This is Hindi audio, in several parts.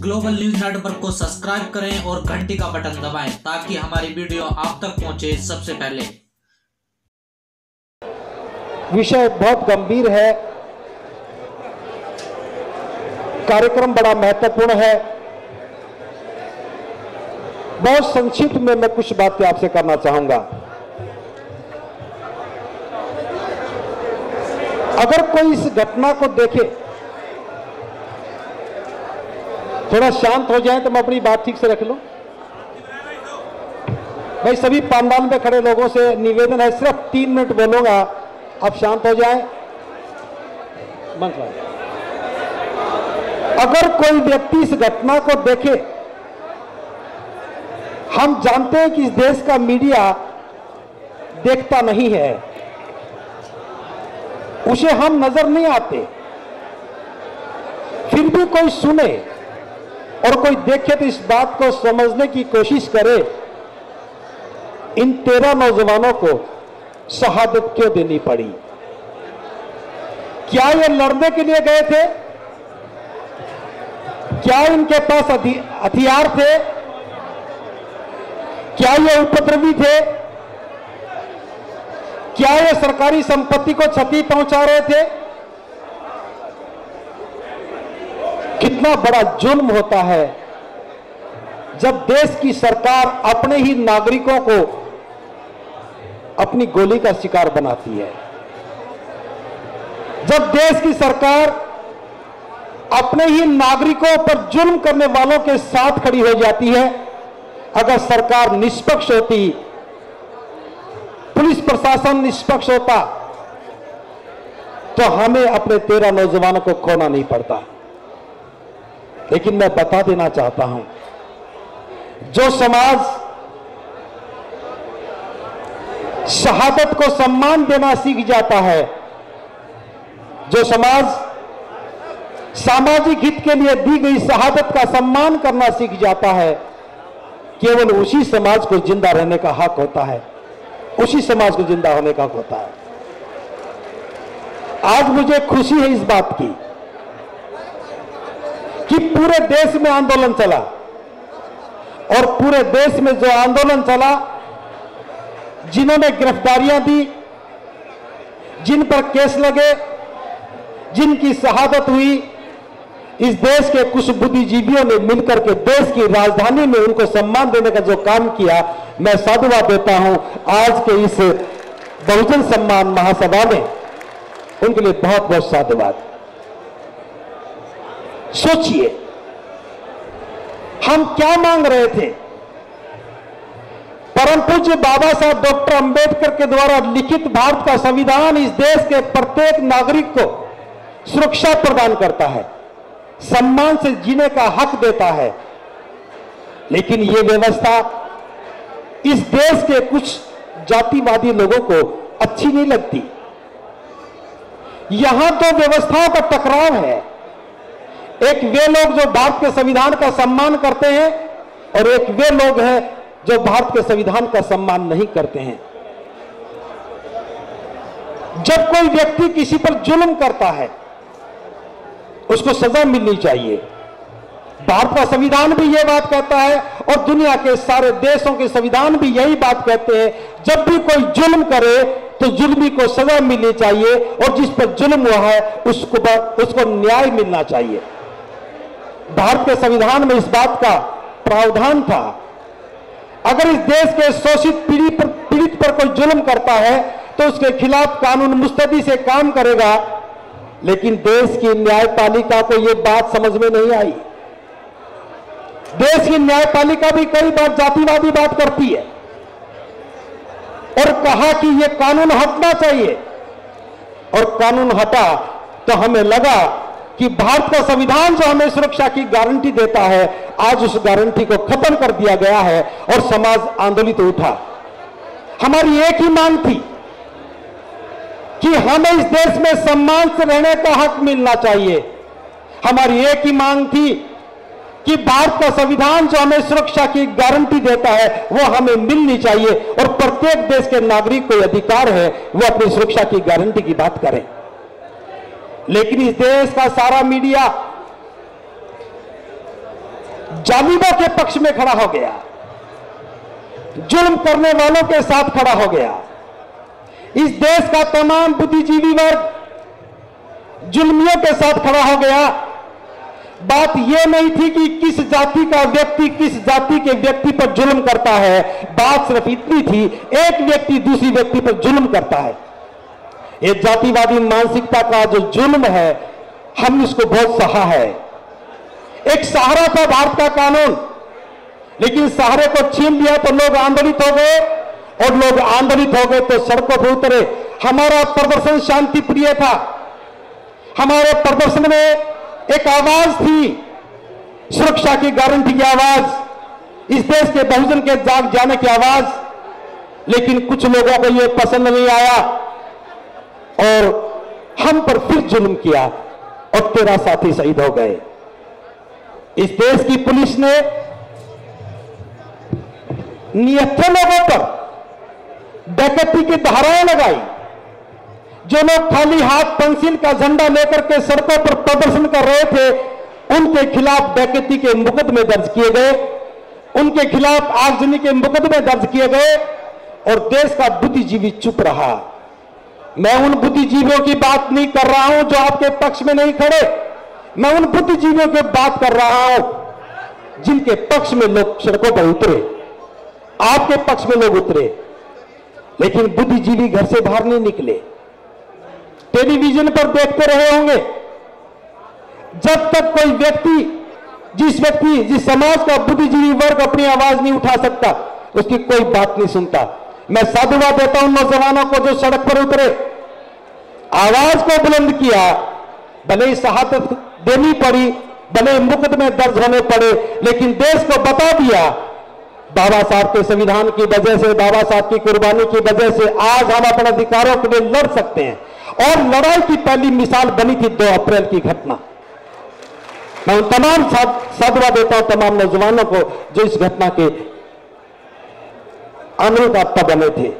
ग्लोबल न्यूज नेटवर्क को सब्सक्राइब करें और घंटी का बटन दबाएं ताकि हमारी वीडियो आप तक पहुंचे सबसे पहले। विषय बहुत गंभीर है, कार्यक्रम बड़ा महत्वपूर्ण है। बहुत संक्षिप्त में मैं कुछ बातें आपसे करना चाहूंगा। अगर कोई इस घटना को देखे, थोड़ा शांत हो जाए तो मैं अपनी बात ठीक से रख लूं। भाई सभी पंडाल में खड़े लोगों से निवेदन है, सिर्फ 3 मिनट बोलूंगा, आप शांत हो जाएं। अगर कोई व्यक्ति इस घटना को देखे, हम जानते हैं कि इस देश का मीडिया देखता नहीं है, उसे हम नजर नहीं आते, फिर भी कोई सुने और कोई देखे तो इस बात को समझने की कोशिश करे, इन 13 नौजवानों को शहादत क्यों देनी पड़ी? क्या ये लड़ने के लिए गए थे? क्या इनके पास हथियार थे? क्या ये उपद्रवी थे? क्या ये सरकारी संपत्ति को क्षति पहुंचा रहे थे? कितना बड़ा जुल्म होता है जब देश की सरकार अपने ही नागरिकों को अपनी गोली का शिकार बनाती है, जब देश की सरकार अपने ही नागरिकों पर जुल्म करने वालों के साथ खड़ी हो जाती है। अगर सरकार निष्पक्ष होती, पुलिस प्रशासन निष्पक्ष होता, तो हमें अपने 13 नौजवानों को खोना नहीं पड़ता। लेकिन मैं बता देना चाहता हूं, जो समाज शहादत को सम्मान देना सीख जाता है, जो समाज सामाजिक हित के लिए दी गई शहादत का सम्मान करना सीख जाता है, केवल उसी समाज को जिंदा रहने का हक होता है, उसी समाज को जिंदा होने का हक होता है। आज मुझे खुशी है इस बात की कि पूरे देश में आंदोलन चला, और पूरे देश में जो आंदोलन चला, जिन्होंने गिरफ्तारियां दी, जिन पर केस लगे, जिनकी शहादत हुई, इस देश के कुछ बुद्धिजीवियों ने मिलकर के देश की राजधानी में उनको सम्मान देने का जो काम किया, मैं साधुवाद देता हूं। आज के इस बहुजन सम्मान महासभा में उनके लिए बहुत बहुत साधुवाद। सोचिए, हम क्या मांग रहे थे? परम पूज्य बाबा साहब डॉक्टर अंबेडकर के द्वारा लिखित भारत का संविधान इस देश के प्रत्येक नागरिक को सुरक्षा प्रदान करता है, सम्मान से जीने का हक देता है। लेकिन यह व्यवस्था इस देश के कुछ जातिवादी लोगों को अच्छी नहीं लगती। यहां तो व्यवस्थाओं का टकराव है। एक वे लोग जो भारत के संविधान का सम्मान करते हैं, और एक वे लोग हैं जो भारत के संविधान का सम्मान नहीं करते हैं। जब कोई व्यक्ति किसी पर जुल्म करता है, उसको सजा मिलनी चाहिए। भारत का संविधान भी यह बात कहता है, और दुनिया के सारे देशों के संविधान भी यही बात कहते हैं, जब भी कोई जुल्म करे तो जुल्मी को सजा मिलनी चाहिए, और जिस पर जुल्म हुआ है उसको न्याय मिलना चाहिए। भारत के संविधान में इस बात का प्रावधान था। अगर इस देश के शोषित पीड़ित पर कोई जुल्म करता है तो उसके खिलाफ कानून मुस्तैदी से काम करेगा। लेकिन देश की न्यायपालिका को यह बात समझ में नहीं आई। देश की न्यायपालिका भी कई बार जातिवादी बात करती है, और कहा कि यह कानून हटना चाहिए, और कानून हटा तो हमें लगा कि भारत का संविधान जो हमें सुरक्षा की गारंटी देता है, आज उस गारंटी को खत्म कर दिया गया है, और समाज आंदोलित उठा। हमारी एक ही मांग थी कि हमें इस देश में सम्मान से रहने का हक मिलना चाहिए। हमारी एक ही मांग थी कि भारत का संविधान जो हमें सुरक्षा की गारंटी देता है, वो हमें मिलनी चाहिए, और प्रत्येक देश के नागरिक को अधिकार है वो अपनी सुरक्षा की गारंटी की बात करें। लेकिन इस देश का सारा मीडिया जालिमों के पक्ष में खड़ा हो गया, जुल्म करने वालों के साथ खड़ा हो गया। इस देश का तमाम बुद्धिजीवी वर्ग जुल्मियों के साथ खड़ा हो गया। बात यह नहीं थी कि किस जाति का व्यक्ति किस जाति के व्यक्ति पर जुल्म करता है, बात सिर्फ इतनी थी, एक व्यक्ति दूसरी व्यक्ति पर जुल्म करता है। ये जातिवादी मानसिकता का जो जुल्म है, हमने इसको बहुत सहा है। एक सहारा था भारत का कानून, लेकिन सहारे को छीन लिया तो लोग आंदोलित हो गए, और लोग आंदोलित हो गए तो सड़कों पर उतरे। हमारा प्रदर्शन शांति प्रिय था, हमारे प्रदर्शन में एक आवाज थी, सुरक्षा की गारंटी की आवाज, इस देश के बहुजन के जाग जाने की आवाज। लेकिन कुछ लोगों को यह पसंद नहीं आया और हम पर फिर जुल्म किया और 13 साथी शहीद हो गए। इस देश की पुलिस ने निहत्थे लोगों पर डकैती की धाराएं लगाई। जो लोग खाली हाथ पेंसिल का झंडा लेकर के सड़कों पर प्रदर्शन कर रहे थे, उनके खिलाफ डकैती के मुकदमे दर्ज किए गए, उनके खिलाफ आगजनी के मुकदमे दर्ज किए गए, और देश का बुद्धिजीवी चुप रहा। मैं उन बुद्धिजीवियों की बात नहीं कर रहा हूं जो आपके पक्ष में नहीं खड़े, मैं उन बुद्धिजीवियों की बात कर रहा हूं जिनके पक्ष में लोग सड़कों पर उतरे, आपके पक्ष में लोग उतरे, लेकिन बुद्धिजीवी घर से बाहर नहीं निकले, टेलीविजन पर देखते रहे होंगे। जब तक कोई व्यक्ति जिस समाज का बुद्धिजीवी वर्ग अपनी आवाज नहीं उठा सकता, उसकी कोई बात नहीं सुनता। मैं साधुवाद देता हूं नौजवानों को जो सड़क पर उतरे, आवाज को बुलंद किया, भले ही शहादत देनी पड़ी, भले मुकदमे दर्ज होने पड़े, लेकिन देश को बता दिया बाबा साहब के संविधान की वजह से, बाबा साहब की कुर्बानी की वजह से आज हम अपने अधिकारों के लिए लड़ सकते हैं। और लड़ाई की पहली मिसाल बनी थी 2 अप्रैल की घटना। मैं उन तमाम साधुवाद देता हूं तमाम नौजवानों को जो इस घटना के अनुदाता बने थे।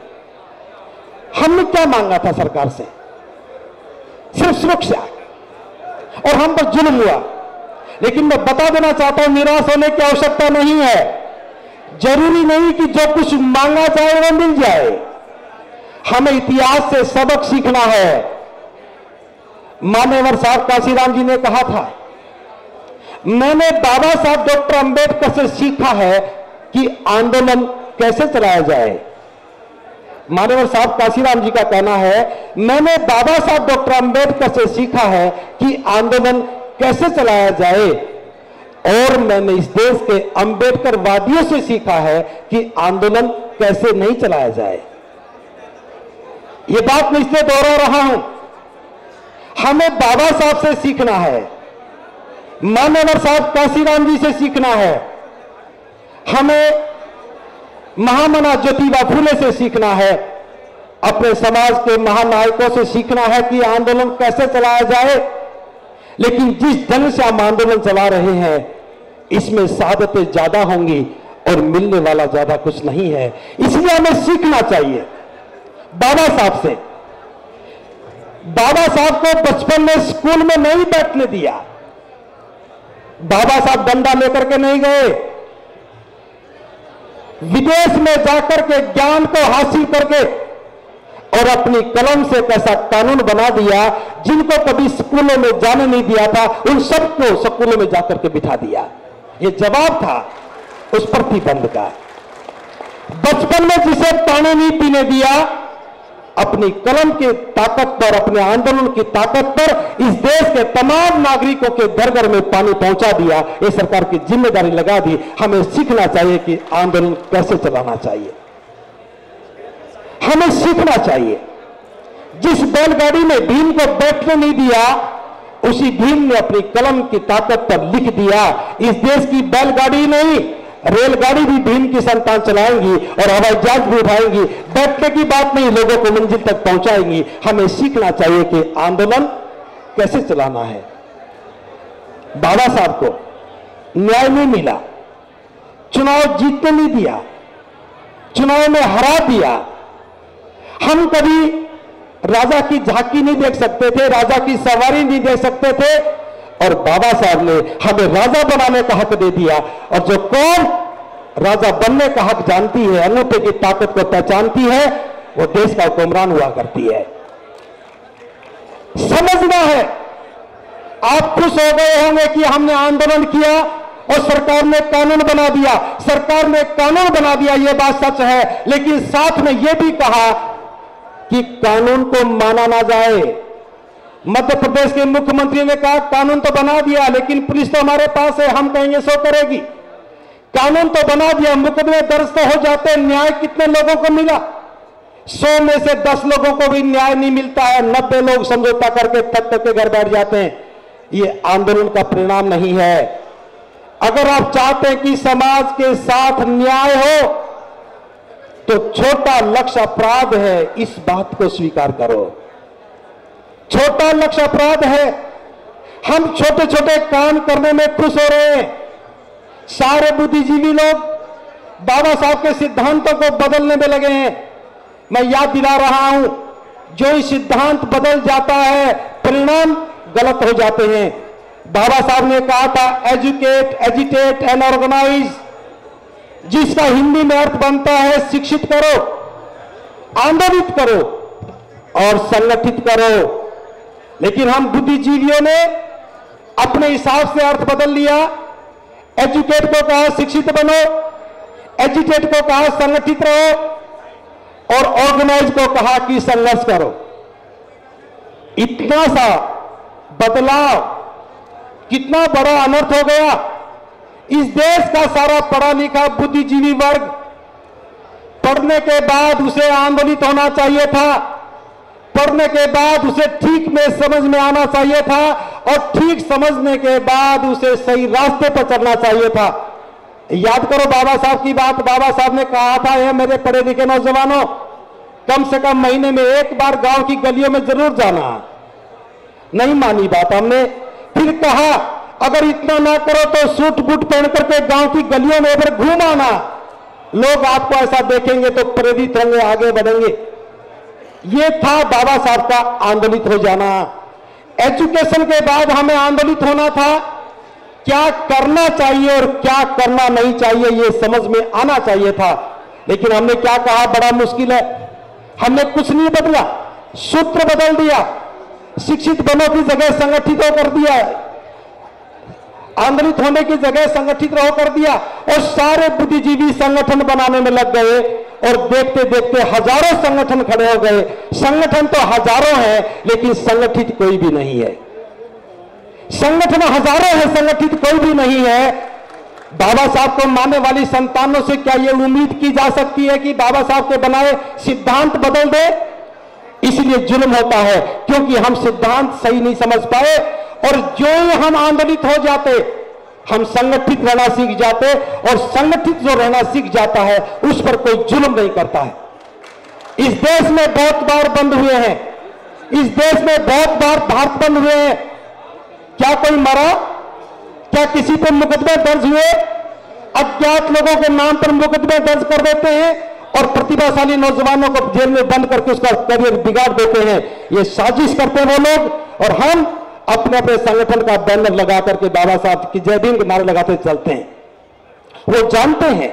हमने क्या मांगा था सरकार से? सिर्फ सुरक्षा, और हम पर जुल्म हुआ। लेकिन मैं बता देना चाहता हूं, निराश होने की आवश्यकता नहीं है। जरूरी नहीं कि जो कुछ मांगा जाए वो मिल जाए। हमें इतिहास से सबक सीखना है। मान्यवर साहब काशीराम जी ने कहा था, मैंने बाबा साहब डॉक्टर अंबेडकर से सीखा है कि आंदोलन कैसे चलाया जाए। मान्यवर साहब काशीराम जी का कहना है, मैंने बाबा साहब डॉक्टर अंबेडकर से सीखा है कि आंदोलन कैसे चलाया जाए, और मैंने इस देश के अंबेडकर वादियों से सीखा है कि आंदोलन कैसे नहीं चलाया जाए। यह बात मैं इसलिए दोहरा रहा हूं, हमें बाबा साहब से सीखना है, मान्यवर साहब काशीराम जी से सीखना है, हमें महामना ज्योतिबा फूले से सीखना है, अपने समाज के महानायकों से सीखना है कि आंदोलन कैसे चलाया जाए। लेकिन जिस ढंग से हम आंदोलन चला रहे हैं, इसमें शहादतें ज्यादा होंगी और मिलने वाला ज्यादा कुछ नहीं है। इसलिए हमें सीखना चाहिए बाबा साहब से। बाबा साहब को बचपन में स्कूल में नहीं बैठने दिया। बाबा साहब डंडा लेकर के नहीं गए, विदेश में जाकर के ज्ञान को हासिल करके और अपनी कलम से एक ऐसा कानून बना दिया, जिनको कभी स्कूलों में जाने नहीं दिया था, उन सबको स्कूलों में जाकर के बिठा दिया। यह जवाब था उस प्रतिबंध का। बचपन में जिसे पानी नहीं पीने दिया, अपनी कलम की ताकत पर, अपने आंदोलन की ताकत पर इस देश के तमाम नागरिकों के घर घर में पानी पहुंचा दिया। ये सरकार की जिम्मेदारी लगा दी। हमें सीखना चाहिए कि आंदोलन कैसे चलाना चाहिए। हमें सीखना चाहिए। जिस बैलगाड़ी में भीम को बैठने नहीं दिया, उसी भीम ने अपनी कलम की ताकत पर लिख दिया। इस देश की बैलगाड़ी नहीं, रेलगाड़ी भी भीम की संतान चलाएंगी और हवाई जहाज भी उठाएंगी। बैठने की बात नहीं, लोगों को मंजिल तक पहुंचाएंगी। हमें सीखना चाहिए कि आंदोलन कैसे चलाना है। बाबा साहब को न्याय नहीं मिला, चुनाव जीतने नहीं दिया, चुनाव में हरा दिया। हम कभी राजा की झांकी नहीं देख सकते थे, राजा की सवारी नहीं देख सकते थे, और बाबा साहब ने हमें राजा बनाने का हक दे दिया। और जो कौन राजा बनने का हक जानती है, अंगूठे की ताकत को पहचानती है, वो देश का हुक्मरान हुआ करती है। समझना है। आप खुश हो गए होंगे कि हमने आंदोलन किया और सरकार ने कानून बना दिया। सरकार ने कानून बना दिया, यह बात सच है, लेकिन साथ में यह भी कहा कि कानून को माना ना जाए। मध्य प्रदेश के मुख्यमंत्री ने कहा कानून तो बना दिया, लेकिन पुलिस तो हमारे पास है, हम कहेंगे सो करेगी। कानून तो बना दिया, मुकदमे दर्ज तो हो जाते हैं, न्याय कितने लोगों को मिला? 100 में से 10 लोगों को भी न्याय नहीं मिलता है। 90 लोग समझौता करके तक के घर बैठ जाते हैं। ये आंदोलन का परिणाम नहीं है। अगर आप चाहते हैं कि समाज के साथ न्याय हो, तो छोटा लक्ष्य अपराध है, इस बात को स्वीकार करो। छोटा लक्ष्य अपराध है। हम छोटे छोटे काम करने में खुश हो रहे हैं। सारे बुद्धिजीवी लोग बाबा साहब के सिद्धांतों को बदलने में लगे हैं। मैं याद दिला रहा हूं, जो ही सिद्धांत बदल जाता है, परिणाम गलत हो जाते हैं। बाबा साहब ने कहा था एजुकेट, एजिटेट एंड ऑर्गेनाइज, जिसका हिंदी में अर्थ बनता है शिक्षित करो, आंदोलित करो और संगठित करो। लेकिन हम बुद्धिजीवियों ने अपने हिसाब से अर्थ बदल लिया। एजुकेट को कहा शिक्षित बनो, एजिटेट को कहा संगठित रहो और ऑर्गेनाइज को कहा कि संघर्ष करो। इतना सा बदलाव, कितना बड़ा अनर्थ हो गया। इस देश का सारा पढ़ा लिखा बुद्धिजीवी वर्ग, पढ़ने के बाद उसे आंदोलित होना चाहिए था, पढ़ने के बाद उसे ठीक में समझ में आना चाहिए था और ठीक समझने के बाद उसे सही रास्ते पर चलना चाहिए था। याद करो बाबा साहब की बात। बाबा साहब ने कहा था, ये मेरे पढ़े लिखे नौजवानों, कम से कम महीने में एक बार गांव की गलियों में जरूर जाना। नहीं मानी बात हमने। फिर कहा अगर इतना ना करो तो सूट बूट पहन करके गांव की गलियों में फिर घूम आना, लोग आपको ऐसा देखेंगे तो प्रेरित होंगे, आगे बढ़ेंगे। ये था बाबा साहब का आंदोलित हो जाना। एजुकेशन के बाद हमें आंदोलित होना था, क्या करना चाहिए और क्या करना नहीं चाहिए ये समझ में आना चाहिए था। लेकिन हमने क्या कहा, बड़ा मुश्किल है। हमने कुछ नहीं बदला, सूत्र बदल दिया। शिक्षित बनो की जगह संगठित हो कर दिया, आंदोलित होने की जगह संगठित रहो कर दिया और सारे बुद्धिजीवी संगठन बनाने में लग गए और देखते देखते हजारों संगठन खड़े हो गए। संगठन तो हजारों हैं लेकिन संगठित कोई भी नहीं है। संगठन हजारों है, संगठित कोई भी नहीं है। बाबा साहब को मानने वाली संतानों से क्या यह उम्मीद की जा सकती है कि बाबा साहब के बनाए सिद्धांत बदल दे? इसलिए जुल्म होता है क्योंकि हम सिद्धांत सही नहीं समझ पाए और जो ही हम आंदोलित हो जाते, हम संगठित रहना सीख जाते और संगठित जो रहना सीख जाता है उस पर कोई जुल्म नहीं करता है। इस देश में बहुत बार बंद हुए हैं, इस देश में बहुत बार भारत बंद हुए हैं। क्या कोई मरा? क्या किसी पर मुकदमे दर्ज हुए? अज्ञात लोगों के नाम पर मुकदमे दर्ज कर देते हैं और प्रतिभाशाली नौजवानों को जेल में बंद करके उसका करियर बिगाड़ देते हैं। ये साजिश करते हैं वो लोग और हम अपने अपने संगठन का बैनर लगा करके बाबा साहब की जय भीम के नारे लगाते चलते हैं। वो जानते हैं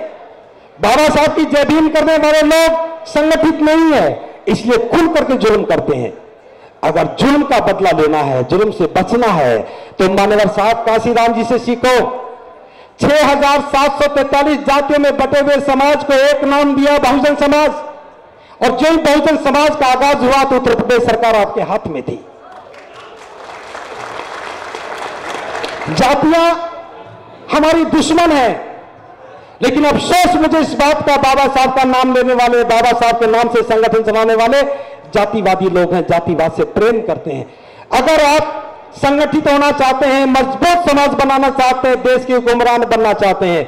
बाबा साहब की जय भीम करने वाले लोग संगठित नहीं है, इसलिए खुल करके जुल्म करते हैं। अगर जुल्म का बदला लेना है, जुल्म से बचना है, तो मान्यवर साहब काशीराम जी से सीखो। 6743 जातियों में बटे हुए समाज को एक नाम दिया, बहुजन समाज। और जो बहुजन समाज का आगाज हुआ तो उत्तर प्रदेश सरकार आपके हाथ में थी। जातियां हमारी दुश्मन है, लेकिन अफसोस मुझे इस बात का, बाबा साहब का नाम लेने वाले, बाबा साहब के नाम से संगठन चलाने वाले जातिवादी लोग हैं, जातिवाद से प्रेम करते हैं। अगर आप संगठित होना चाहते हैं, मजबूत समाज बनाना चाहते हैं, देश के हुक्मरान बनना चाहते हैं,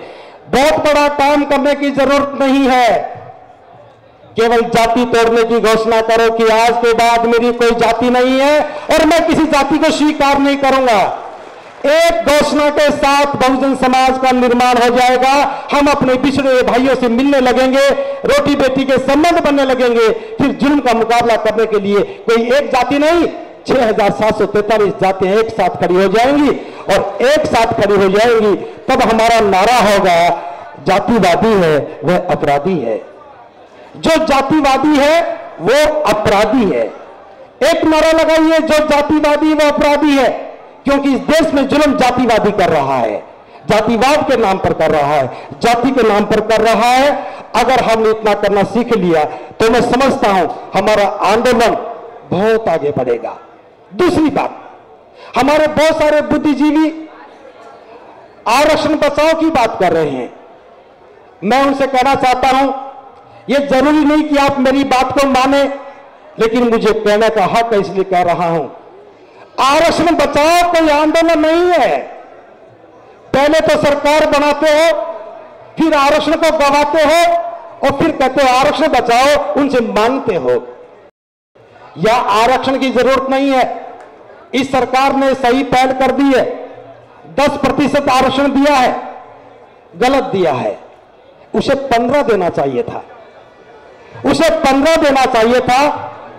बहुत बड़ा काम करने की जरूरत नहीं है। केवल जाति तोड़ने की घोषणा करो कि आज के बाद मेरी कोई जाति नहीं है और मैं किसी जाति को स्वीकार नहीं करूंगा। एक घोषणा के साथ बहुजन समाज का निर्माण हो जाएगा। हम अपने बिछड़े हुए भाइयों से मिलने लगेंगे, रोटी बेटी के संबंध बनने लगेंगे। फिर जुल्म का मुकाबला करने के लिए कोई एक जाति नहीं, 6743 जातियां एक साथ खड़ी हो जाएंगी और एक साथ खड़ी हो जाएंगी, तब हमारा नारा होगा जातिवादी है वह अपराधी है। जो जातिवादी है वो अपराधी है। एक नारा लगाइए, जो जातिवादी वो अपराधी है, क्योंकि इस देश में जुल्म जातिवादी कर रहा है, जातिवाद के नाम पर कर रहा है, जाति के नाम पर कर रहा है। अगर हमने इतना करना सीख लिया तो मैं समझता हूं हमारा आंदोलन बहुत आगे बढ़ेगा। दूसरी बात, हमारे बहुत सारे बुद्धिजीवी आरक्षण बचाओ की बात कर रहे हैं। मैं उनसे कहना चाहता हूं, यह जरूरी नहीं कि आप मेरी बात को माने, लेकिन मुझे कहने का हक है इसलिए कह रहा हूं। आरक्षण बचाओ कोई आंदोलन नहीं है। पहले तो सरकार बनाते हो, फिर आरक्षण को गवाते हो और फिर कहते हो आरक्षण बचाओ, उनसे मांगते हो। या आरक्षण की जरूरत नहीं है। इस सरकार ने सही पहल कर दी है, 10% आरक्षण दिया है, गलत दिया है। उसे 15 देना चाहिए था, उसे 15 देना चाहिए था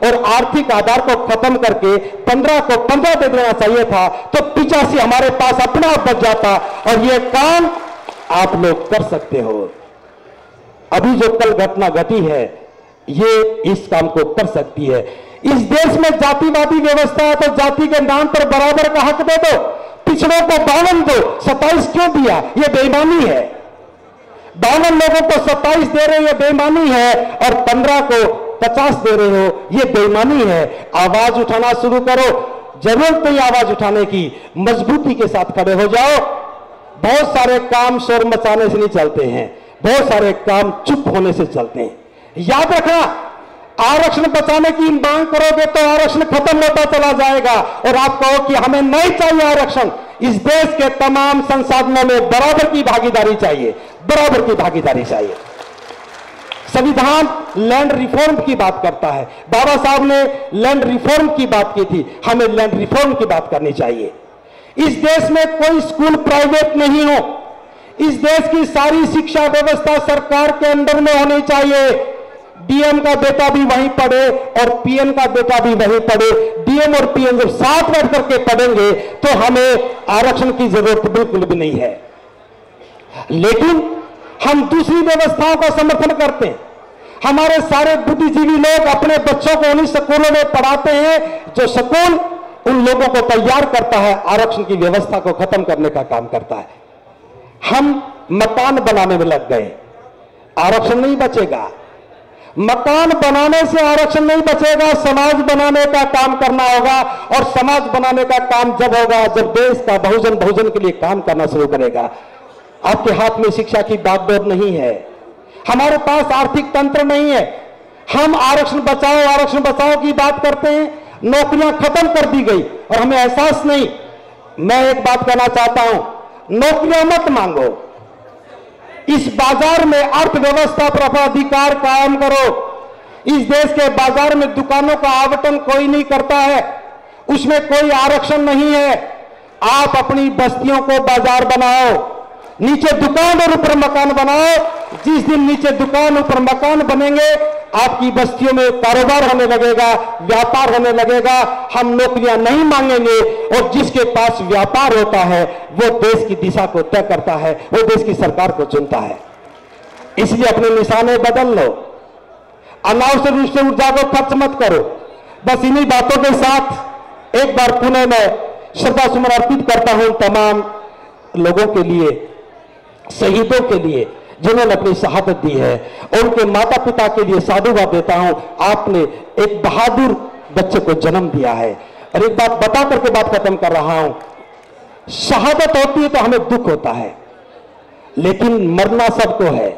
और आर्थिक आधार को खत्म करके 15 को 15 दे देना चाहिए था, तो 85 हमारे पास अपना आप बच जाता और यह काम आप लोग कर सकते हो। अभी जो कल घटना घटी है ये इस काम को कर सकती है। इस देश में जातिवादी व्यवस्था है तो जाति के नाम पर बराबर का हक दे दो, पिछड़ों को 52 दो, 27 क्यों दिया? यह बेईमानी है। 52 लोगों को 27 दे रहे हो, यह बेईमानी है, और 15 को 50 दे रहे हो, यह बेईमानी है। आवाज उठाना शुरू करो, जरूरत नहीं आवाज उठाने की, मजबूती के साथ खड़े हो जाओ। बहुत सारे काम शोर मचाने से नहीं चलते हैं, बहुत सारे काम चुप होने से चलते हैं। याद रखना, आरक्षण बचाने की मांग करोगे तो आरक्षण खत्म होता चला जाएगा और आप कहो कि हमें नहीं चाहिए आरक्षण। इस देश के तमाम संसाधनों में बराबर की भागीदारी चाहिए, बराबर की भागीदारी चाहिए। संविधान लैंड रिफॉर्म की बात करता है, बाबा साहब ने लैंड रिफॉर्म की बात की थी, हमें लैंड रिफॉर्म की बात करनी चाहिए। इस देश में कोई स्कूल प्राइवेट नहीं हो, इस देश की सारी शिक्षा व्यवस्था सरकार के अंडर में होनी चाहिए। डीएम का बेटा भी वहीं पढ़े और पीएम का बेटा भी वहीं पढ़े। डीएम और पीएम जब साथ बैठ करके पढ़ेंगे तो हमें आरक्षण की जरूरत बिल्कुल भी नहीं है। लेकिन हम दूसरी व्यवस्थाओं का समर्थन करते हैं। हमारे सारे बुद्धिजीवी लोग अपने बच्चों को उन्हीं स्कूलों में पढ़ाते हैं जो स्कूल उन लोगों को तैयार करता है, आरक्षण की व्यवस्था को खत्म करने का काम करता है। हम मकान बनाने में लग गए, आरक्षण नहीं बचेगा। मकान बनाने से आरक्षण नहीं बचेगा, समाज बनाने का काम करना होगा। और समाज बनाने का काम जब होगा जब देश का बहुजन बहुजन के लिए काम करना शुरू करेगा। आपके हाथ में शिक्षा की बागडोर नहीं है, हमारे पास आर्थिक तंत्र नहीं है। हम आरक्षण बचाओ की बात करते हैं, नौकरियां खत्म कर दी गई और हमें एहसास नहीं। मैं एक बात कहना चाहता हूं, नौकरियां मत मांगो, इस बाजार में अर्थव्यवस्था पर अपना अधिकार कायम करो। इस देश के बाजार में दुकानों का आवंटन कोई नहीं करता है, उसमें कोई आरक्षण नहीं है। आप अपनी बस्तियों को बाजार बनाओ, नीचे दुकान और ऊपर मकान बनाओ। जिस दिन नीचे दुकान ऊपर मकान बनेंगे आपकी बस्तियों में कारोबार होने लगेगा, व्यापार होने लगेगा। हम नौकरियां नहीं मांगेंगे और जिसके पास व्यापार होता है वो देश की दिशा को तय करता है, वो देश की सरकार को चुनता है। इसलिए अपने निशाने बदल लो, अनावश्यक रूप से ऊर्जा को खर्च मत करो। बस इन्हीं बातों के साथ एक बार पुनः मैं श्रद्धा सुमन अर्पित करता हूं तमाम लोगों के लिए, शहीदों के लिए जिन्होंने अपनी शहादत दी है, और उनके माता पिता के लिए साधुवाद देता हूं। आपने एक बहादुर बच्चे को जन्म दिया है। और एक बात बता करके बात खत्म कर रहा हूं, शहादत होती है तो हमें दुख होता है, लेकिन मरना सबको है,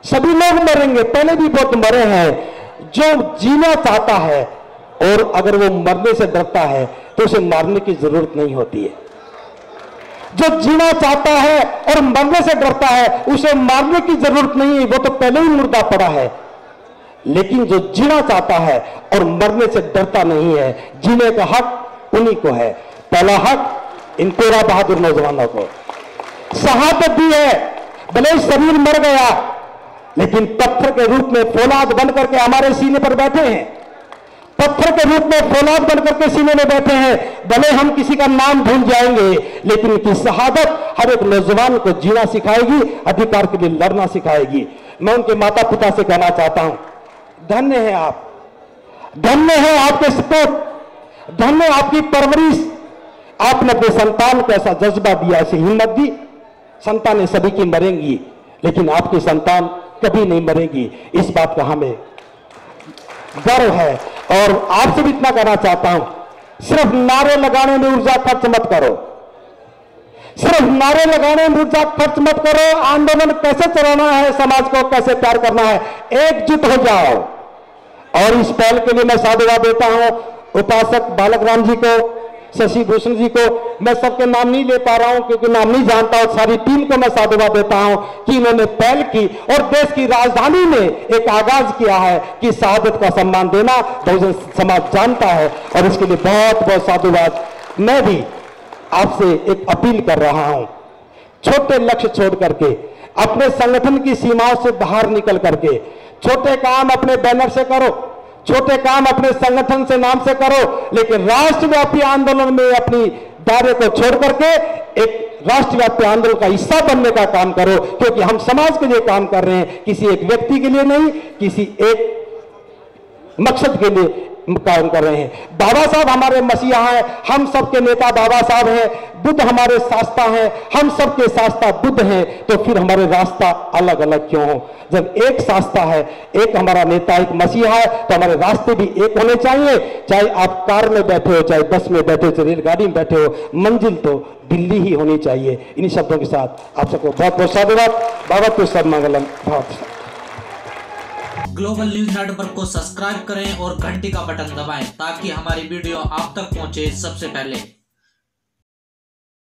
सभी लोग मरेंगे, पहले भी बहुत मरे हैं। जो जीना चाहता है और अगर वो मरने से डरता है तो उसे मारने की जरूरत नहीं होती है। जो जीना चाहता है और मरने से डरता है उसे मारने की जरूरत नहीं है, वो तो पहले ही मुर्दा पड़ा है। लेकिन जो जीना चाहता है और मरने से डरता नहीं है, जीने का हक उन्हीं को है। पहला हक इन 13 बहादुर नौजवानों को शहादत दी है। भले शरीर मर गया लेकिन पत्थर के रूप में फौलाद बन करके हमारे सीने पर बैठे हैं। पत्थर के रूप में फौलाद बनकर के सीने में बैठे हैं। भले हम किसी का नाम भूल जाएंगे, लेकिन उनकी शहादत हर एक नौजवान को जीना सिखाएगी, अधिकार के लिए लड़ना सिखाएगी। मैं उनके माता पिता से कहना चाहता हूं, धन्य है आप, धन्य है आपके सपूत, धन्य आपकी परवरिश। आपने अपने संतान को ऐसा जज्बा दिया, ऐसी हिम्मत दी। संतानें सभी की मरेंगी, लेकिन आपकी संतान कभी नहीं मरेगी, इस बात का हमें गर्व है। और आपसे भी इतना कहना चाहता हूं, सिर्फ नारे लगाने में ऊर्जा खर्च मत करो, सिर्फ नारे लगाने में ऊर्जा खर्च मत करो। आंदोलन कैसे चलाना है, समाज को कैसे प्यार करना है, एकजुट हो जाओ। और इस पहल के लिए मैं साधुवाद देता हूं उपासक बालक राम जी को, शशि भूषण जी को। मैं सबके नाम नहीं ले पा रहा हूं क्योंकि नाम नहीं जानता, और सारी टीम को मैं साधुवाद देता हूं कि इन्होंने पहल की और देश की राजधानी में एक आगाज किया है कि शहादत का सम्मान देना बहुजन समाज जानता है, और इसके लिए बहुत बहुत साधुवाद। मैं भी आपसे एक अपील कर रहा हूं, छोटे लक्ष्य छोड़ करके, अपने संगठन की सीमाओं से बाहर निकल करके छोटे काम अपने बैनर से करो, छोटे काम अपने संगठन से नाम से करो, लेकिन राष्ट्रव्यापी आंदोलन में अपनी दायरे को छोड़ करके एक राष्ट्रव्यापी आंदोलन का हिस्सा बनने का काम करो, क्योंकि हम समाज के लिए काम कर रहे हैं, किसी एक व्यक्ति के लिए नहीं, किसी एक मकसद के लिए काम कर रहे हैं। बाबा साहब हमारे मसीहा हैं, हम सबके नेता बाबा साहब हैं, बुद्ध हमारे शास्ता हैं, हम सबके शास्ता बुद्ध हैं, तो फिर हमारे रास्ता अलग अलग क्यों हो? जब एक शास्ता है, एक हमारा नेता, एक मसीहा है, तो हमारे रास्ते भी एक होने चाहिए। चाहे आप कार में बैठे हो, चाहे बस में बैठे हो, चाहे रेलगाड़ी में बैठे हो, मंजिल तो दिल्ली ही होनी चाहिए। इन्हीं शब्दों के साथ आप सबको बहुत बहुत साधुवाद। बाबा तो सब मंगलम। ग्लोबल न्यूज नेटवर्क को सब्सक्राइब करें और घंटी का बटन दबाएं ताकि हमारी वीडियो आप तक पहुंचे सबसे पहले।